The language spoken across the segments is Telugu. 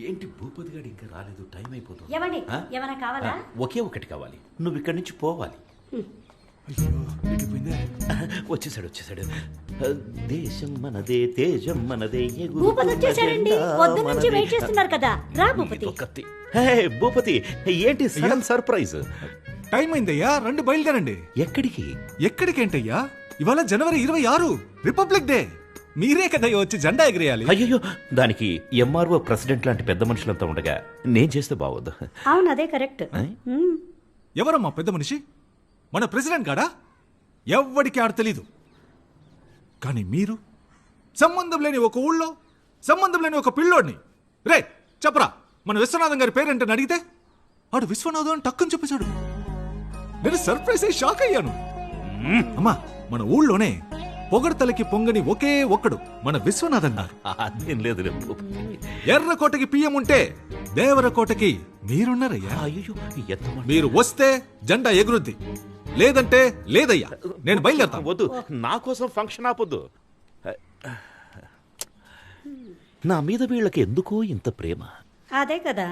ఏంటి భూపతి గారు ఇంకా రాలేదు, టైం అయిపోతుంది. ఏమండి ఏమైనా కావాలా? ఒకే ఒకటి కావాలి, నువ్వు ఇక్కడి నుంచి పోవాలి. వచ్చేసాడు. దేశం మనదే, తేజం మనదే. భూపతి వచ్చేసారండి, పొద్దు నుంచి వెయిట్ చేస్తున్నారు కదా. రా భూపతి. భూపతి ఏంటి సడన్ సర్ప్రైజ్? టైం అయిందయ్యా, రండి బయలుదేరండి. ఎక్కడికి? ఎక్కడికేంటయ్యా, ఇవాళ జనవరి 26 రిపబ్లిక్ డే. మీరే కదయ్యా వచ్చి జెండా ఎగిరేయాలి. అయ్యో, దానికి ఎంఆర్ఓ ప్రెసిడెంట్ లాంటి పెద్ద మనుషులంతా ఉండగా నేను చేస్తే బాగోదు. అవును, అదే కరెక్ట్. ఎవరమ్మా పెద్ద మనిషి? మన ప్రెసిడెంట్ కాడా? ఎవ్వడికి ఆడ తెలీదు. కానీ మీరు సంబంధం లేని ఒక ఊళ్ళో సంబంధం లేని ఒక పిల్లోడిని రే చెప్పరా మన విశ్వనాథం గారి పేరేంటని అడిగితే ఆడు విశ్వనాథం అని టక్కుని చెప్పేశాడు. నేను సర్ప్రైజ్ అయ్యి షాక్ అయ్యాను. అమ్మా, మన ఊళ్ళోనే పొగడతలకి పొంగని ఒకే ఒక్కడు మన విశ్వనాథం గారు. అదేం లేదు. ఎర్రకోటకి పియ్యం ఉంటే దేవరకోటకి మీరున్నారయ్యా. అయ్యో, మీరు వస్తే జెండా ఎగురుద్ది, లేదంటే లేదయ్యా. నేను బయలుదేరతా. వద్దు, నా కోసం ఫంక్షన్ ఆపొద్దు. నా మీద వీళ్ళకి ఎందుకో ఇంత ప్రేమ. అదే కదా.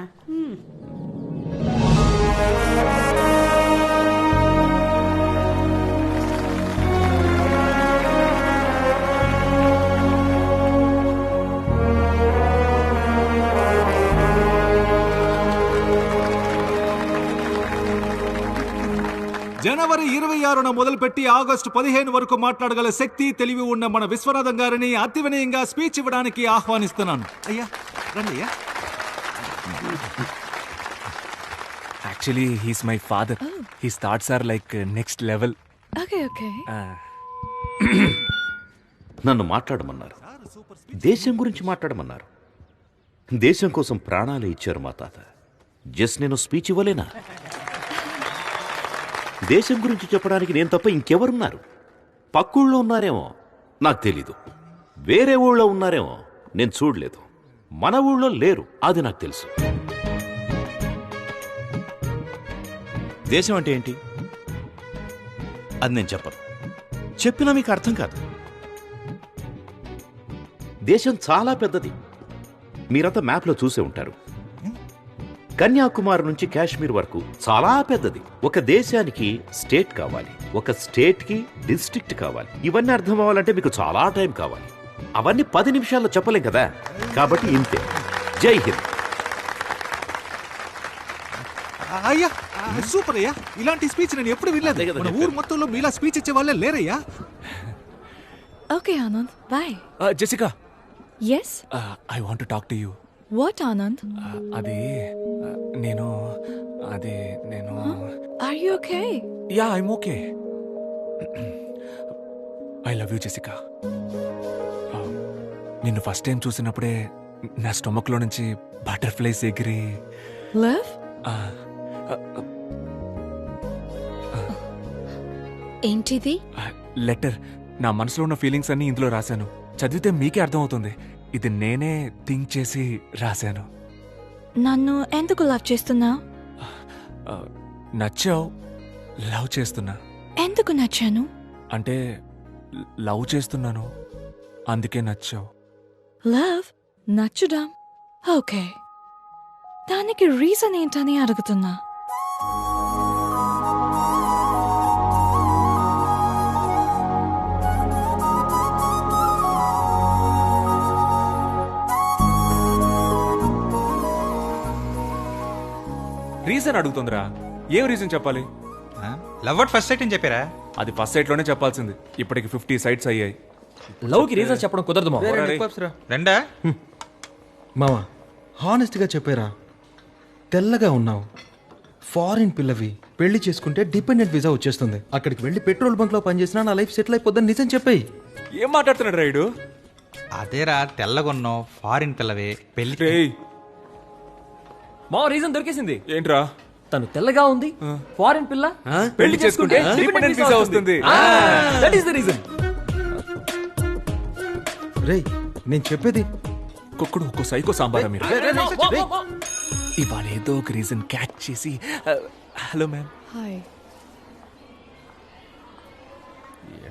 జనవరి 26న మొదలుపెట్టి ఆగస్టు 15 వరకు మాట్లాడగల శక్తి, తెలివి ఉన్న మన విశ్వనాథం గారిని అతి వినయంగా స్పీచ్ ఇవ్వడానికి ఆహ్వానిస్తున్నాను. అయ్యా రండి అయ్యా. Actually, he's my father. His thoughts are like next level. Okay. నన్ను మాట్లాడమన్నారు, దేశం గురించి మాట్లాడమన్నారు. దేశం కోసం ప్రాణాలు ఇచ్చారు మా తాత. జస్ట్ నేను స్పీచ్ ఇవ్వలేనా? దేశం గురించి చెప్పడానికి నేను తప్ప ఇంకెవరున్నారు? పక్కూళ్ళో ఉన్నారేమో, నాకు తెలీదు. వేరే ఊళ్ళో ఉన్నారేమో, నేను చూడలేదు. మన ఊళ్ళో లేరు, అది నాకు తెలుసు. దేశం అంటే ఏంటి అది నేను చెప్పను. చెప్పినా మీకు అర్థం కాదు. దేశం చాలా పెద్దది. మీరంతా మ్యాప్లో చూసే ఉంటారు. కన్యాకుమారి నుంచి కాశ్మీర్ వరకు చాలా పెద్దది. ఒక దేశానికి స్టేట్ కావాలి, ఒక స్టేట్కి డిస్ట్రిక్ట్ కావాలి. ఇవన్నీ అర్థం అవ్వాలంటే మీకు చాలా టైం కావాలి. అవన్నీ 10 నిమిషాల్లో చెప్పలేం కదా. కాబట్టి ఇంతే. జై హింద్. అయ్యా సూపర్ అయ్యా, ఇలాంటి స్పీచ్ నేను ఎప్పుడు వినలేదు. మన ఊరు మొత్తంలో మీలా స్పీచ్ ఇచ్చే వాళ్ళే లేరయ్యా. Okay, Anand. Bye. Jessica. Yes? I want to talk to you. What, Anand? నేను Are you okay? Yeah, I'm okay. I love you, Jessica. నిన్ను ఫస్ట్ టైం చూసినప్పుడే నా స్టొమక్ లో నుంచి బటర్ఫ్లైస్ ఎగిరి. Love? ఏంటిది? లెటర్. నా మనసులో ఉన్న ఫీలింగ్స్ అన్ని ఇందులో రాశాను. చదివితే మీకే అర్థం అవుతుంది. ఇది నేనే థింక్ చేసి రాశాను. నన్ను ఎందుకు లవ్ చేస్తున్నా? నచ్చావు, లవ్ చేస్తున్నా. ఎందుకు నచ్చాను? అంటే లవ్ చేస్తున్నాను, అందుకే నచ్చావు. లవ్ నచ్చుడా? ఓకే, దానికి రీజన్ ఏంటని అడుగుతున్నా. రీజన్ అడుగుతుందిరా. ఏం రీజన్ చెప్పాలి? లవ్ అట్ ఫస్ట్ సైట్ అని చెప్పారా? అది ఫస్ట్ సైట్ లోనే చెప్పాల్సింది. ఇప్పటికి 50 సైట్స్ అయ్యాయి. లవ్ కి రీజన్ చెప్పడం కుదరదు మామ. రెండా మామా, హానెస్ట్గా చెప్పారా? తెల్లగా ఉన్నావు, ఫారిన్ పిల్లవి, పెళ్లి చేసుకుంటే డిపెండెంట్ వీసా వచ్చేస్తుంది. అక్కడికి వెళ్ళి పెట్రోల్ బంక్ లో పనిచేసినా నా లైఫ్ సెటిల్ అయిపోద్దని నిజం చెప్పాయి. ఏం మాట్లాడుతున్నాడు రైడు? అదేరా, తెల్లగొన్నావు, ఫారిన్ పిల్లవే, పెళ్లి. మా రీజన్ దొరికేసింది. ఏంట్రా? తను తెల్లగా ఉంది, ఫారిన్ పిల్ల, పెళ్లి చేసుకుంటే డిపెండెంట్ వీసా వస్తుంది. That is the reason. రేయ్, నేను చెప్పేది. కుక్కుడు ఒక్కో సైకో సాంబారా మీరు. ఇవాళ ఏదో ఒక రీజన్ క్యాచ్ చేసి. Hello ma'am. హాయ్.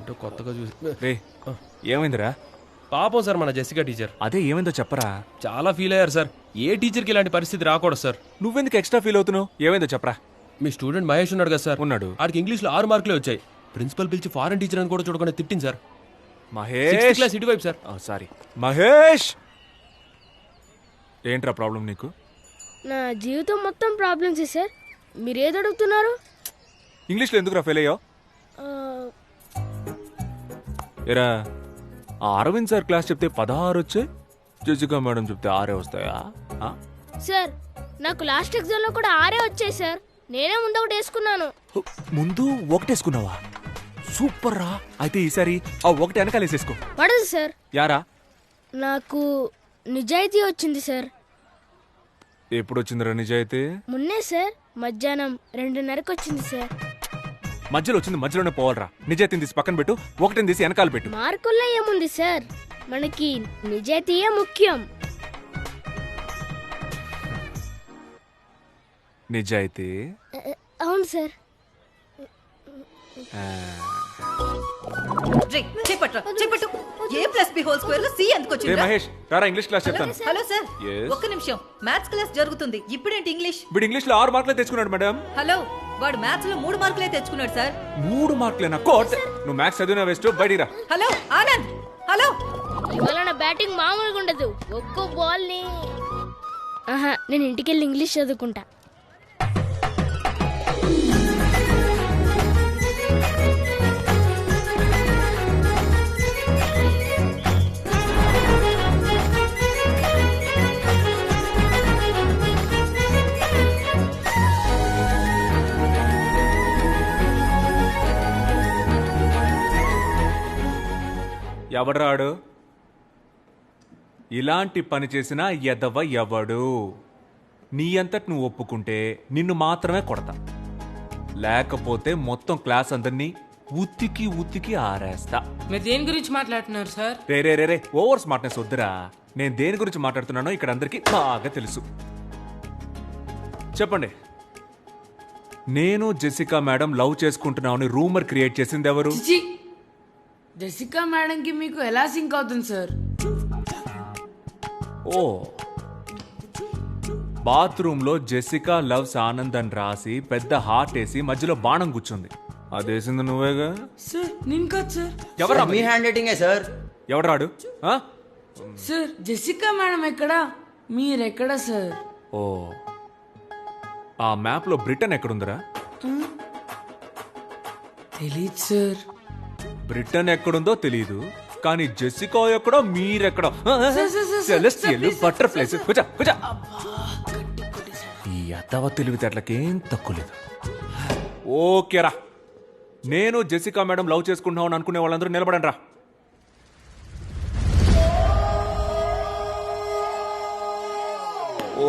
ఏంటో కొత్తగా చూసి రే ఏమైందిరా? పాపం సార్ మన జెసికా టీచర్. అదే ఏమైందో చెప్పరా. చాలా ఫీల్ అయ్యారు సార్. ఏ టీచర్కి ఇలాంటి పరిస్థితి రాకూడదు సార్. నువ్వెందుకు ఎక్స్ట్రా ఫీల్ అవుతున్నావు? ఏమైందో చెప్పరా. మీ స్టూడెంట్ మహేష్ ఉన్నాడు కదా సార్, ఉన్నాడు. ఆడికి ఇంగ్లీష్లో 6 మార్కులే వచ్చాయి. ప్రిన్సిపల్ పిలిచి ఫారెన్ టీచర్ అని కూడా చూడకుండా తిట్టింది సార్. మహేష్ క్లాస్ ఇటువైపు సార్. సారీ మహేష్. ఏంట్రా ప్రాబ్లం నీకు? నా జీవితం మొత్తం ప్రాబ్లమ్స్ సార్. మీరు ఏది అడుగుతున్నారు? ఇంగ్లీష్లో ఎందుకురా ఫెయిల్ అయ్యావు? ఏరా ఆ అరవింద్ సార్ క్లాస్ చెప్తే 16 వచ్చాయి, జెసికా మేడం చెప్తే 6 వస్తాయా? సార్ నాకు లాస్ట్ ఎగ్జామ్ లో కూడా 6 వచ్చాయి సార్. నేనే ముందు ఒకటి వేసుకున్నాను. ముందు ఒకటేసుకున్నావా? సూపర్ రా. అయితే ఈసారి ఆ ఒకటి వెనకాలేసేసుకో. పడదు సార్. యారా? నాకు నిజాయితీ వచ్చింది సార్. ఎప్పుడు వచ్చిందిరా నిజాయితీ? మొన్నే సార్, మధ్యాహ్నం 2:30కి వచ్చింది సార్. మధ్యలో వచ్చింది మధ్యలోనే పోవాలరా. నిజాయితీని తీసి పక్కన పెట్టు, ఒకటిని తీసి వెనకాల పెట్టు. మార్కుల్లో ఏముంది సార్, మనకి నిజాయితీయే ముఖ్యం. నిజాయితీ? అవును సార్. మహేష్ రారా, ఇంగ్లీష్ క్లాస్ చెప్తాను. Hello sir, Yes. ఒక్క నిమిషం. మ్యాథ్స్ క్లాస్ జరుగుతుంది. ఇప్పుడేంటి ఇంగ్లీష్? వీడు ఇంగ్లీష్ లో 6 మార్కులే తెచ్చుకున్నాడు మేడం. హలో, వాడు మ్యాథ్స్ లో 3 మార్కులే తెచ్చుకున్నాడు సార్. 3 మార్కులేనా? కోట్ నువ్వు మ్యాథ్స్ చదివినా వేస్ట్, బయటిరా. Hello Anand, hello. ఇవాళ నా బ్యాటింగ్ మామూలుగా ఉండదు. ఒక్కో బాల్ ని నేను ఇంటికెళ్ళి ఇంగ్లీష్ చదువుకుంటా. ఎవడ్రాడు? ఇలాంటి పని చేసిన ఎదవ ఎవడు? నీ అంతటి నువ్వు ఒప్పుకుంటే నిన్ను మాత్రమే కొడతా, లేకపోతే మొత్తం క్లాస్ అందరినీ ఉత్తికి ఉత్తికి ఆరేస్తా. మీరు దేని గురించి మాట్లాడుతున్నారు సార్? రే రే రే రే ఓవర్ స్మార్ట్నెస్ వద్దురా. నేను దేని గురించి మాట్లాడుతున్నానో ఇక్కడ అందరికీ బాగా తెలుసు. చెప్పండి. నేను జెసికా మేడం లవ్ చేసుకుంటున్నామని రూమర్ క్రియేట్ చేసింది ఎవరు? జెసికా మేడం కి మీకు ఎలా సింక్ అవుతుంది సార్? ఓ, బాత్రూమ్ లో జెసికా లవ్స్ ఆనంద్ అని రాసి పెద్ద హార్ట్ వేసి మధ్యలో బాణం కూర్చుంది. అదేసింది నువ్వేగా? సార్ నేను కాదు సార్. ఎవరా? మీ హ్యాండ్ రైటింగే సార్. ఎవడరాడు? సార్ జెసికా మేడం ఎక్కడా, మీరెక్కడా సార్? ఓ, ఆ మ్యాప్ లో బ్రిటన్ ఎక్కడుందిరా? తెలీదు సార్. బ్రిటన్ ఎక్కడుందో తెలీదు, కానీ జెసికా ఎక్కడో మీరెక్కడో. Celestial butterflies. కూర్చో కూర్చో. ఈ అత్తవ తెలివితేటలకేం తక్కువ లేదు. ఓకేరా, నేను జెసికా మేడం లవ్ చేసుకుంటున్నావు అనుకునే వాళ్ళందరూ నిలబడండి రా.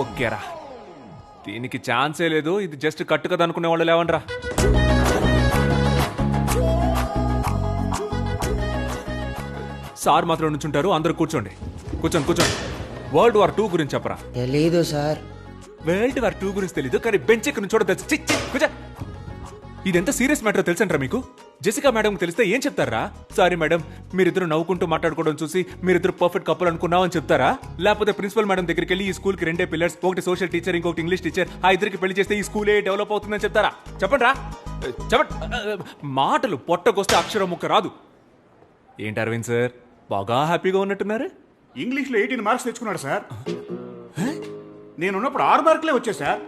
ఓకేరా, దీనికి ఛాన్సే లేదు. ఇది జస్ట్ కట్టు కదా అనుకునే వాళ్ళు లేవండ్రా. సార్ మాత్రం నుంచుంటారు, అందరూ కూర్చోండి. కూర్చోండి కూర్చోండి. వరల్డ్ వార్ 2 గురించి చెప్పరా. తెలీదు సార్. వరల్డ్ వార్ 2 గురించి తెలీదు, కానీ బెంచ్ ఎక్కడ నుంచోడో తెలుసు. కూర్చో. ఇదెంత సీరియస్ మ్యాటర్ తెలుసంటారా మీకు? జెసికా మేడం తెలిస్తే ఏం చెప్తారా? సారీ మేడం, మీరిద్దరు నవ్వుకుంటూ మాట్లాడుకోవడం చూసి మీరిద్దరు పర్ఫెక్ట్ కపుల్ అనుకున్నావు అని చెప్తారా? లేకపోతే ప్రిన్సిపల్ మేడం దగ్గరికి వెళ్ళి ఈ స్కూల్ కి 2 పిల్లర్స్, ఒకటి సోషల్ టీచర్, ఇంకొకటి ఇంగ్లీష్ టీచర్, ఆ ఇద్దరికి పెళ్లి చేస్తే ఈ స్కూలే డెవలప్ అవుతుందని చెప్తారా? చెప్పండి రా, చెప్పండి. మాటలు పొట్టకొస్తే అక్షరం ముక్క రాదు. ఏంటి అరవింద్ సార్, బాగా హ్యాపీగా ఉన్నట్టున్నారు? ఇంగ్లీష్లో 18 మార్క్స్ తెచ్చుకున్నాడు సార్. నేనున్నప్పుడు 6 మార్కులే వచ్చాయి సార్.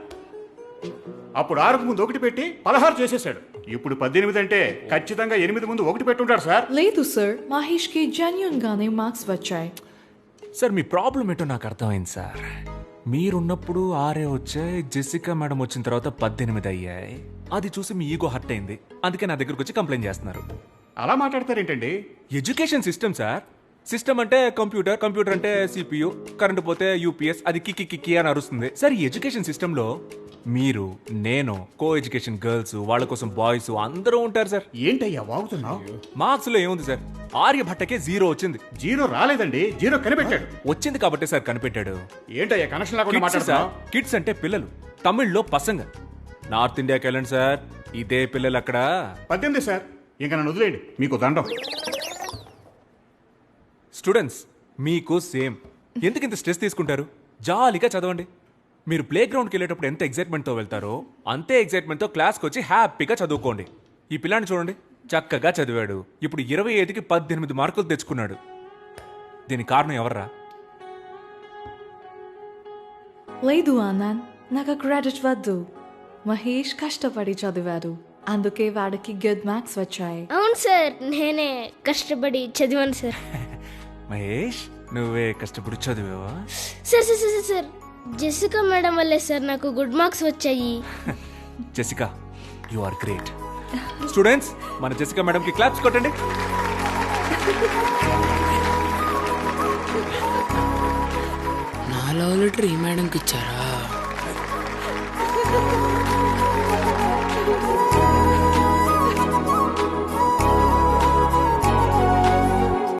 అప్పుడు 6కు ముందు 1 పెట్టి 16 చేసేసాడు. ఇప్పుడు 18 అంటే ఖచ్చితంగా 8 ముందు 1 పెట్టుంటాడు సార్. లేదు సార్, మహేష్ కి జెన్యూన్ గానే మార్క్స్ వచ్చాయి. సార్ మీ ప్రాబ్లం ఏంటో నాకు అర్థమైంది సార్. మీరున్నప్పుడు 6 వచ్చాయి, జెసికా మేడం వచ్చిన తర్వాత 18 అయ్యాయి. అది చూసి మీ ఈగో హర్ట్ అయింది, అందుకే నా దగ్గరకు వచ్చి కంప్లైంట్ చేస్తున్నారు. అలా మాట్లాడతారేంటండి? Education system sir. సిస్టమ్ అంటే కంప్యూటర్, కంప్యూటర్ అంటే సిపియు, కరెంట్ పోతే యూపీఎస్, అది కిక్కి కిక్కి అని అరుస్తుంది. సార్ ఈ ఎడ్యుకేషన్ సిస్టంలో మీరు, నేను, కో ఎడ్యుకేషన్ గర్ల్స్, వాళ్ళ కోసం బాయ్స్ అందరూ ఉంటారు సార్. ఏంటయ్యా వాగుతున్నావు? మార్క్స్ లో ఏముంది సార్, ఆర్యభట్టకే 0 వచ్చింది. 0 రాలేదండి, 0 కనిపెట్టాడు. వచ్చింది కాబట్టే సార్ కనిపెట్టాడు. ఏంటయ్యా కనెక్షన్ లేకుండా సార్, మాట్లాడుతున్నావు? కిడ్స్ అంటే పిల్లలు, తమిళ్లో పసంగ. నార్త్ ఇండియాకి వెళ్ళండి సార్, ఇదే పిల్లలు అక్కడ 18 సార్. ఇంకా నన్ను వదిలేయండి, మీకు దండం. స్టూడెంట్స్ మీకు సేమ్. ఎందుకు ఇంత స్ట్రెస్ తీసుకుంటారు? జాలీగా చదవండి. మీరు ప్లే గ్రౌండ్కి వెళ్ళేటప్పుడు ఎంత ఎగ్జైట్మెంట్తో వెళ్తారో అంతే ఎగ్జైట్మెంట్తో క్లాస్కి వచ్చి హ్యాపీగా చదువుకోండి. ఈ పిల్లాన్ని చూడండి, చక్కగా చదివాడు. ఇప్పుడు 25కి 18 మార్కులు తెచ్చుకున్నాడు. దీనికి కారణం ఎవర్రా? లేదు ఆనంద్, నాకు క్రెడిట్ వద్దు. మహేష్ కష్టపడి చదివాడు, అందుకే వాడికి గుడ్ మార్క్స్ వచ్చాయి. అవును సార్, నేనే కష్టపడి చదివాను సార్. మహేష్, నువ్వే కష్టపడి చదివావా? Sir sir sir sir, Jessica madam వల్లే సార్ నాకు గుడ్ మార్క్స్ వచ్చాయి. Jessica, you are great. Students, మన జెసికా మేడంకి క్లాప్స్ కొట్టండి. నా లవ్ లెటర్ ఈ మేడంకి ఇచ్చారా?